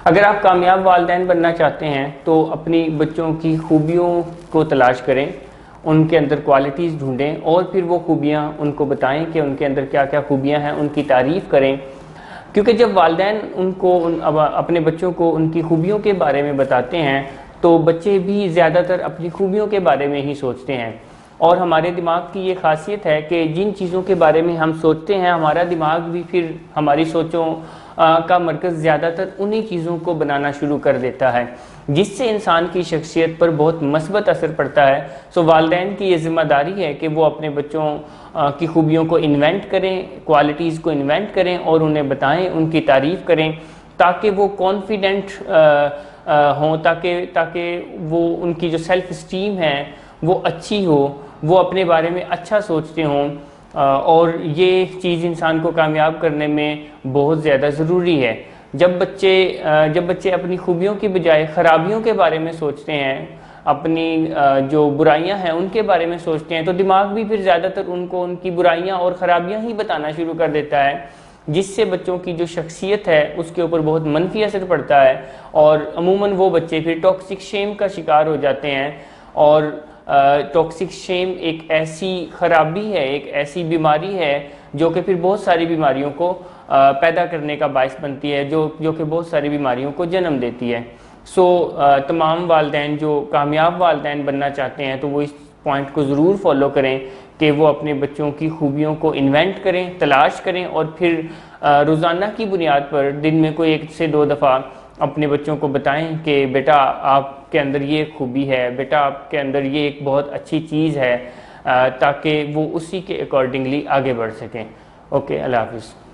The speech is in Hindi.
अगर आप कामयाब वालिदैन बनना चाहते हैं तो अपनी बच्चों की खूबियों को तलाश करें, उनके अंदर क्वालिटीज़ ढूंढें और फिर वो खूबियाँ उनको बताएं कि उनके अंदर क्या क्या खूबियाँ हैं, उनकी तारीफ़ करें। क्योंकि जब वालिदैन अपने बच्चों को उनकी खूबियों के बारे में बताते हैं तो बच्चे भी ज़्यादातर अपनी खूबियों के बारे में ही सोचते हैं। और हमारे दिमाग की ये खासियत है कि जिन चीज़ों के बारे में हम सोचते हैं, हमारा दिमाग भी फिर हमारी सोचों का मरकज़ ज़्यादातर उन्हीं चीज़ों को बनाना शुरू कर देता है, जिससे इंसान की शख्सियत पर बहुत मस्बत असर पड़ता है। सो वालिदैन की ये ज़िम्मेदारी है कि वो अपने बच्चों की खूबियों को इन्वेंट करें, क्वालिटीज़ को इन्वेंट करें और उन्हें बताएं, उनकी तारीफ़ करें, ताकि वो कॉन्फिडेंट हों, ताकि वो उनकी जो सेल्फ़ इस्टीम है वो अच्छी हो, वो अपने बारे में अच्छा सोचते हों। और ये चीज़ इंसान को कामयाब करने में बहुत ज़्यादा ज़रूरी है। जब बच्चे अपनी खूबियों की बजाय ख़राबियों के बारे में सोचते हैं, अपनी जो बुराइयां हैं उनके बारे में सोचते हैं, तो दिमाग भी फिर ज़्यादातर उनको उनकी बुराइयां और ख़राबियां ही बताना शुरू कर देता है, जिससे बच्चों की जो शख्सियत है उसके ऊपर बहुत मनफी असर पड़ता है। और अमूमन वो बच्चे फिर टॉक्सिक शेम का शिकार हो जाते हैं। और टॉक्सिक शेम एक ऐसी ख़राबी है, एक ऐसी बीमारी है जो कि फिर बहुत सारी बीमारियों को पैदा करने का बायस बनती है, जो कि बहुत सारी बीमारियों को जन्म देती है। सो तमाम वालिदैन जो कामयाब वालिदैन बनना चाहते हैं तो वो इस पॉइंट को ज़रूर फॉलो करें कि वो अपने बच्चों की खूबियों को इन्वेंट करें, तलाश करें और फिर रोज़ाना की बुनियाद पर दिन में कोई 1 से 2 दफ़ा अपने बच्चों को बताएं कि बेटा आपके अंदर ये खूबी है, बेटा आपके अंदर ये एक बहुत अच्छी चीज़ है, ताकि वो उसी के अकॉर्डिंगली आगे बढ़ सकें। ओके, अल्लाह हाफ़िज़।